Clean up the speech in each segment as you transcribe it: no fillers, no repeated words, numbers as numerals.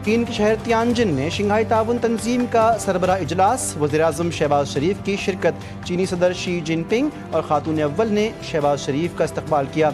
چین کے شہر تیانجن میں شنگھائی تعاون تنظیم کا سربراہ اجلاس، وزیراعظم شہباز شریف کی شرکت، چینی صدر شی جن پنگ اور خاتون اول نے شہباز شریف کا استقبال کیا۔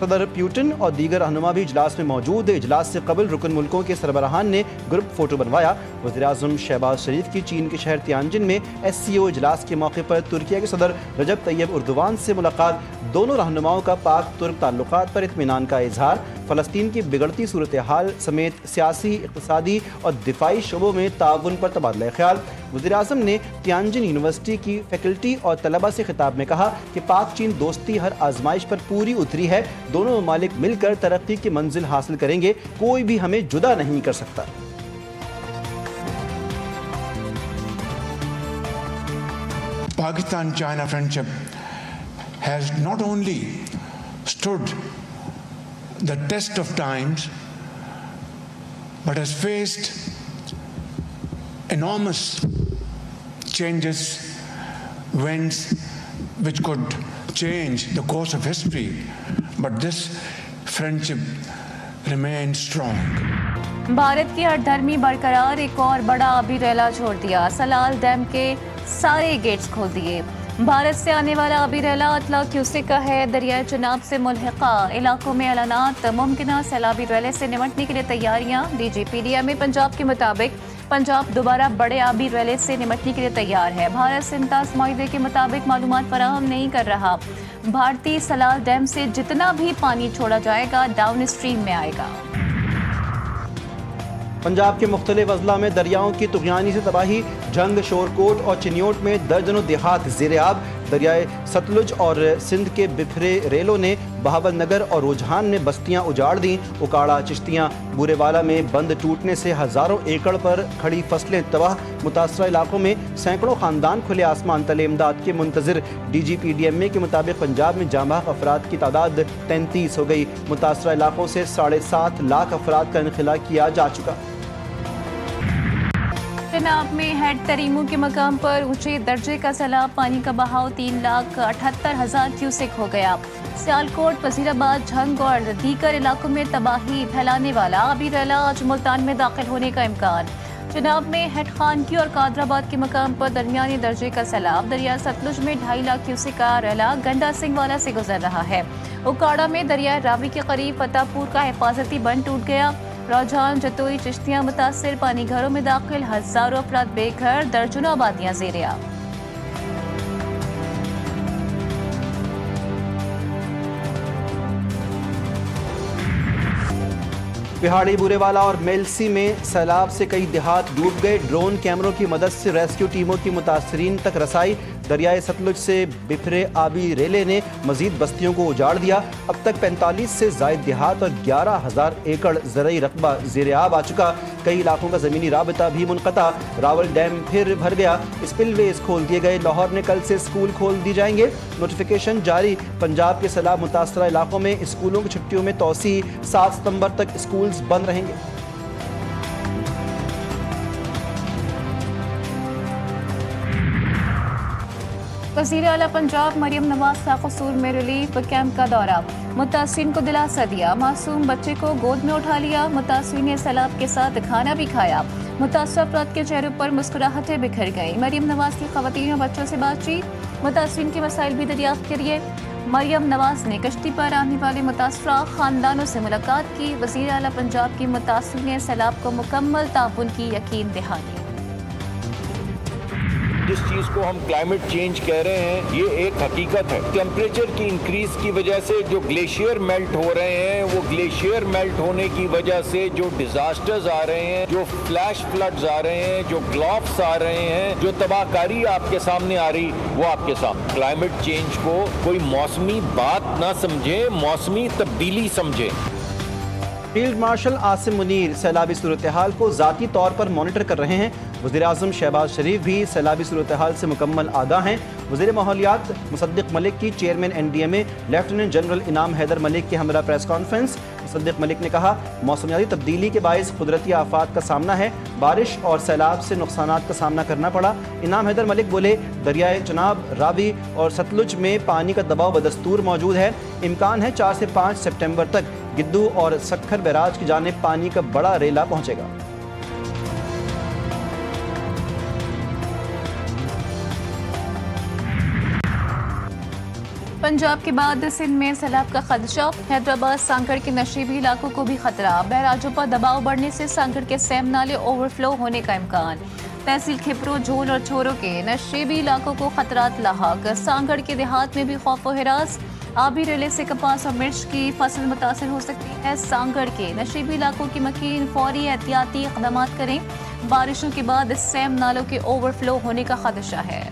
صدر پیوٹن اور دیگر رہنما بھی اجلاس میں موجود۔ اجلاس سے قبل رکن ملکوں کے سربراہان نے گروپ فوٹو بنوایا۔ وزیراعظم شہباز شریف کی چین کے شہر تیانجن میں SCO اجلاس کے موقع پر ترکیہ کے صدر رجب طیب اردوان سے ملاقات، دونوں رہنماؤں کا پاک ترک تعلقات پر اطمینان کا اظہار، فلسطین کی بگڑتی صورتحال سمیت سیاسی، اقتصادی اور دفاعی شعبوں میں تعاون پر تبادلہ خیال۔ وزیراعظم نے تیانجن یونیورسٹی کی فیکلٹی اور طلبہ سے خطاب میں کہا کہ پاک چین دوستی ہر آزمائش پر پوری اتری ہے، دونوں ممالک مل کر ترقی کی منزل حاصل کریں گے، کوئی بھی ہمیں جدا نہیں کر سکتا۔ Pakistan-China friendship has not only stood the test of times, but has faced enormous changes, winds which could change the course of history, but this friendship remains strong. Bharat کی ہر دھرمی برقرار، ایک اور بڑا آبی ریلا چھوڑ دیا، سلال ڈیم کے سارے گیٹس کھول دیے۔ بھارت سے آنے والا آبی ریلا 8 لاکھ کیوسیک کا ہے۔ دریائے چناب سے ملحقہ علاقوں میں اعلانات، ممکنہ سیلابی ریلے سے نمٹنے کے لیے تیاریاں۔ DGPDMA پنجاب کے مطابق پنجاب دوبارہ بڑے آبی ریلے سے نمٹنے کے لیے تیار ہے۔ بھارت سنتاس معاہدے کے مطابق معلومات فراہم نہیں کر رہا۔ بھارتی سلال ڈیم سے جتنا بھی پانی چھوڑا جائے گا ڈاؤن اسٹریم میں آئے گا۔ پنجاب کے مختلف اضلاع میں دریاؤں کی طغیانی سے تباہی، جھنگ، شورکوٹ اور چنیوٹ میں درجنوں دیہات زیر آب۔ دریائے ستلج اور سندھ کے بکھرے ریلوں نے بہاول نگر اور رجحان میں بستیاں اجاڑ دیں۔ اکاڑا، چشتیاں، بورے والا میں بند ٹوٹنے سے ہزاروں ایکڑ پر کھڑی فصلیں تباہ۔ متاثرہ علاقوں میں سینکڑوں خاندان کھلے آسمان تلے امداد کے منتظر۔ DGPDMA کے مطابق پنجاب میں جاں بحق افراد کی تعداد 33 ہو گئی۔ متاثرہ علاقوں سے 7.5 لاکھ افراد کا انخلاء کیا جا چکا۔ چناب میں ہیڈ تریمو کے مقام پر اونچے درجے کا سیلاب، پانی کا بہاؤ 3,78,000 کیوسیک ہو گیا۔ سیالکوٹ، وزیر آباد، جھنگ اور دیگر علاقوں میں تباہی پھیلانے والا آبی ریلا آج ملتان میں داخل ہونے کا امکان۔ چناب میں ہیڈ خانگی اور قادر آباد کے مقام پر درمیانی درجے کا سیلاب۔ دریائے ستلج میں 2.5 لاکھ کیوسیک کا ریلا گنڈا سنگھ والا سے گزر رہا ہے۔ اکاڑا میں دریائے راوی کے قریب فتح پور کا حفاظتی بند ٹوٹ گیا۔ رجحان، جتوئی، چشتیاں متاثر، پانی گھروں میں داخل، ہزاروں افراد بے گھر، درجنوں آبادیاں زیر آب۔ پہاڑی بورے والا اور میلسی میں سیلاب سے کئی دیہات ڈوب گئے۔ ڈرون کیمروں کی مدد سے ریسکیو ٹیموں کی متاثرین تک رسائی۔ دریائے ستلج سے بکھرے آبی ریلے نے مزید بستیوں کو اجاڑ دیا۔ اب تک 45 سے زائد دیہات اور 11,000 ایکڑ زرعی رقبہ زیر آب آ چکا۔ کئی علاقوں کا زمینی رابطہ بھی منقطع۔ راول ڈیم پھر بھر گیا، اسپل ویز کھول دیے گئے۔ لاہور میں کل سے اسکول کھول دی جائیں گے، نوٹیفیکیشن جاری۔ پنجاب کے سیلاب متاثرہ علاقوں میں اسکولوں کی چھٹیوں میں توسیع، 7 ستمبر تک اسکولز بند رہیں گے۔ وزیر اعلیٰ پنجاب مریم نواز کا قصور میں ریلیف کیمپ کا دورہ، متاثرین کو دلاسا دیا، معصوم بچے کو گود میں اٹھا لیا۔ متاثرین نے سیلاب کے ساتھ کھانا بھی کھایا۔ متاثرہ افراد کے چہروں پر مسکراہٹیں بکھر گئیں۔ مریم نواز کی خواتین اور بچوں سے بات چیت، متاثرین کے مسائل بھی دریافت کیے۔ مریم نواز نے کشتی پر آنے والے متاثرہ خاندانوں سے ملاقات کی۔ وزیر اعلیٰ پنجاب کی متاثرین نے سیلاب کو مکمل تعاون کی یقین دہانی۔ جس چیز کو ہم کلائمیٹ چینج کہہ رہے ہیں، یہ ایک حقیقت ہے۔ ٹیمپریچر کی انکریز کی وجہ سے جو گلیشیئر میلٹ ہو رہے ہیں، وہ گلیشیئر میلٹ ہونے کی وجہ سے جو ڈیزاسٹرز آ رہے ہیں، جو فلیش فلڈز آ رہے ہیں، جو گلوفس آ رہے ہیں، جو تباہ کاری آپ کے سامنے آ رہی، وہ آپ کے سامنے۔ کلائمیٹ چینج کو کوئی موسمی بات نہ سمجھے، موسمی تبدیلی سمجھے۔ فیلڈ مارشل عاصم منیر سیلابی صورتحال کو ذاتی طور پر مانیٹر کر رہے ہیں۔ وزیر اعظم شہباز شریف بھی سیلابی صورتحال سے مکمل آگاہ ہیں۔ وزیر ماحولیات مصدق ملک کی چیئرمین NDMA لیفٹیننٹ جنرل انعام حیدر ملک کے ہمراہ پریس کانفرنس۔ مصدق ملک نے کہا، موسمیاتی تبدیلی کے باعث قدرتی آفات کا سامنا ہے، بارش اور سیلاب سے نقصانات کا سامنا کرنا پڑا۔ انعام حیدر ملک بولے، دریائے چناب، راوی اور ستلج میں پانی کا دباؤ بدستور موجود ہے۔ امکان ہے 4 سے 5 سپٹمبر تک گدو اور سکھر بیراج کی جانب پانی کا بڑا ریلا پہنچے گا۔ پنجاب کے بعد سندھ میں سیلاب کا خدشہ، حیدرآباد سانگڑ کے نشیبی علاقوں کو بھی خطرہ، بیراجوں پر دباؤ بڑھنے سے سانگڑ کے سیم نالے اوور فلو ہونے کا امکان، تحصیل کھپرو، جھول اور چھورو کے نشیبی علاقوں کو خطرات لاحق، سانگڑ کے دیہات میں بھی خوف و ہراس، آبی ریلے سے کپاس اور مرچ کی فصل متاثر ہو سکتی ہے، سانگڑ کے نشیبی علاقوں کی مکین فوری احتیاطی اقدامات کریں، بارشوں کے بعد سیم نالوں کے اوور فلو ہونے کا خدشہ ہے۔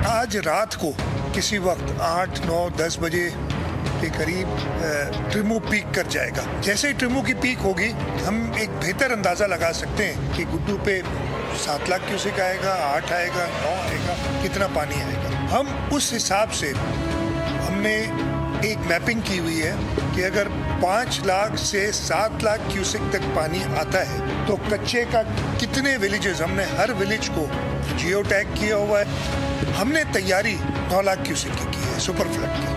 آج رات کو کسی وقت 8, 9, 10 بجے کے قریب ٹریمو پیک کر جائے گا۔ جیسے ہی ٹریمو کی پیک ہوگی ہم ایک بہتر اندازہ لگا سکتے ہیں کہ گڈو پہ 7 لاکھ کیوسک آئے گا، 8 آئے گا، 9 آئے گا، کتنا پانی آئے گا۔ ہم اس حساب سے ہم نے ایک میپنگ کی ہوئی ہے کہ اگر 5 لاکھ سے 7 لاکھ کیوسک تک پانی آتا ہے تو کچے کا کتنے ولیجز، ہم نے ہر ولیج کو جیو ٹیگ کیا ہوا ہے۔ ہم نے تیاری 9 لاکھ کیوسک کی ہے سپر فلڈ کی۔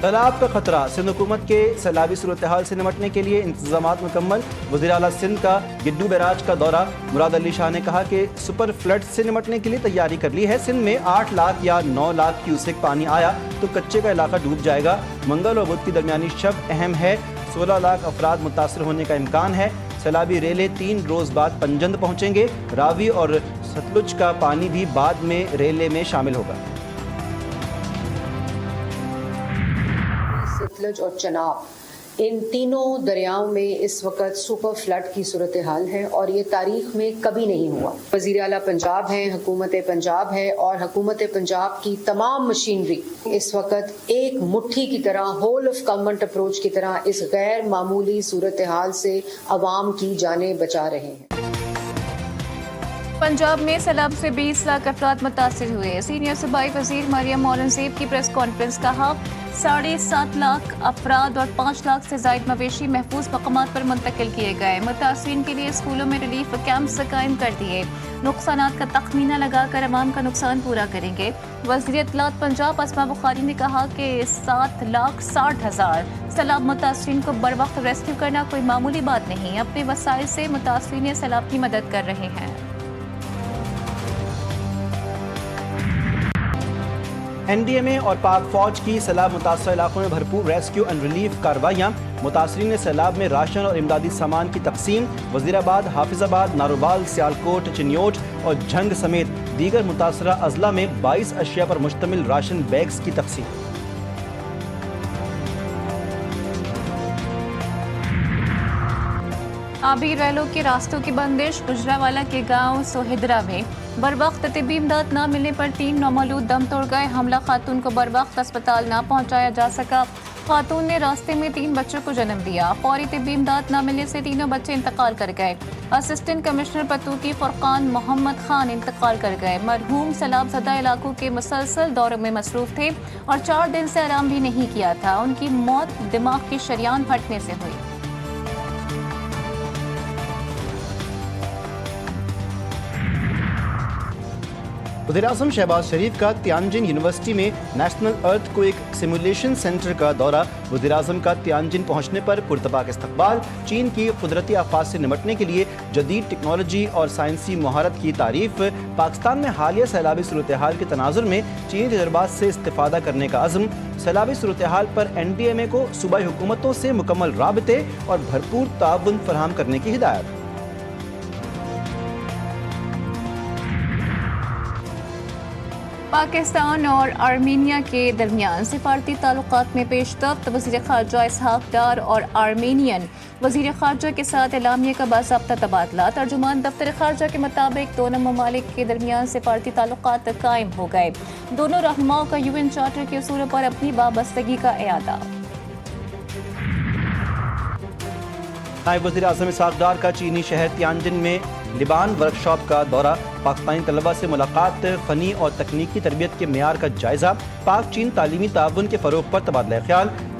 سیلاب کا خطرہ، سندھ حکومت کے سیلابی صورتحال سے نمٹنے کے لیے انتظامات مکمل، وزیر اعلیٰ سندھ کا گڈو بیراج کا دورہ، مراد علی شاہ نے کہا کہ سپر فلڈ سے نمٹنے کے لیے تیاری کر لی ہے، سندھ میں 8 لاکھ یا 9 لاکھ کیوسک پانی آیا تو کچے کا علاقہ ڈوب جائے گا، منگل اور بدھ کی درمیانی شب اہم ہے، 16 لاکھ افراد متاثر ہونے کا امکان ہے، سیلابی ریلے 3 روز بعد پنجند پہنچیں گے، راوی اور ستلج کا پانی بھی بعد میں ریلے میں شامل ہوگا۔ ستلج اور چناب، ان تینوں دریاؤں میں اس وقت سپر فلڈ کی صورتحال ہے اور یہ تاریخ میں کبھی نہیں ہوا۔ وزیر اعلیٰ پنجاب ہیں، حکومت پنجاب ہے اور حکومت پنجاب کی تمام مشینری اس وقت ایک مٹھی کی طرح، ہول آف گورنمنٹ اپروچ کی طرح اس غیر معمولی صورتحال سے عوام کی جانیں بچا رہے ہیں۔ پنجاب میں سیلاب سے 20 لاکھ افراد متاثر ہوئے، سینئر صوبائی وزیر مریم اورنگزیب کی پریس کانفرنس، کہا 7.5 لاکھ افراد اور 5 لاکھ سے زائد مویشی محفوظ مقامات پر منتقل کیے گئے، متاثرین کے لیے اسکولوں میں ریلیف کیمپس قائم کر دیے، نقصانات کا تخمینہ لگا کر عوام کا نقصان پورا کریں گے۔ وزیر اطلاعات پنجاب اسما بخاری نے کہا کہ 7,60,000 سیلاب متاثرین کو بروقت ریسکیو کرنا کوئی معمولی بات نہیں، اپنے وسائل سے متاثرین سیلاب کی مدد کر رہے ہیں۔ این ڈی ایم اے اور پاک فوج کی سیلاب متاثرہ علاقوں میں بھرپور ریسکیو اینڈ ریلیف کارروائیاں، متاثرین سیلاب میں راشن اور امدادی سامان کی تقسیم، وزیر آباد، حافظ آباد، ناروبال، سیالکوٹ، چنیوٹ اور جھنگ سمیت دیگر متاثرہ اضلاع میں 22 اشیاء پر مشتمل راشن بیگز کی تقسیم۔ آبی ریلوں کے راستوں کی بندش، گجراوالا کے گاؤں سوہدرا میں بروقت طبی امداد نہ ملنے پر 3 نومولود دم توڑ گئے، حاملہ خاتون کو بروقت اسپتال نہ پہنچایا جا سکا، خاتون نے راستے میں 3 بچوں کو جنم دیا، فوری طبی امداد نہ ملنے سے تینوں بچے انتقال کر گئے، اسسٹنٹ کمشنر پتوکی فرقان محمد خان انتقال کر گئے، مرحوم سیلاب زدہ علاقوں کے مسلسل دوروں میں مصروف تھے اور 4 دن سے آرام بھی نہیں کیا تھا، ان کی موت دماغ کی شریان پھٹنے سے ہوئی۔ وزیراعظم شہباز شریف کا تیانجن یونیورسٹی میں نیشنل ارتھ کوئک سیمولیشن سینٹر کا دورہ، وزیراعظم کا تیانجن پہنچنے پر پرتپاک استقبال، چین کی قدرتی آفات سے نمٹنے کے لیے جدید ٹیکنالوجی اور سائنسی مہارت کی تعریف، پاکستان میں حالیہ سیلابی صورتحال کے تناظر میں چینی تجربات سے استفادہ کرنے کا عزم، سیلابی صورتحال پر این ڈی ایم اے کو صوبائی حکومتوں سے مکمل رابطے اور بھرپور تعاون فراہم کرنے کی ہدایت۔ پاکستان اور آرمینیا کے درمیان سفارتی تعلقات میں پیش رفت، وزیر خارجہ اسحاق ڈار اور آرمینین وزیر خارجہ کے ساتھ اعلامیہ کا باضابطہ تبادلہ، ترجمان دفتر خارجہ کے مطابق دونوں ممالک کے درمیان سفارتی تعلقات قائم ہو گئے، دونوں رہنماؤں کا UN چارٹر کے اصولوں پر اپنی وابستگی کا اعادہ۔ نائب وزیر اعظم اسحاق ڈار کا چینی شہر تیانجن میں لبان ورکشاپ کا دورہ، پاکستانی طلبہ سے ملاقات، فنی اور تکنیکی تربیت کے معیار کا جائزہ، پاک چین تعلیمی تعاون کے فروغ پر تبادلہ خیال،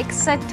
61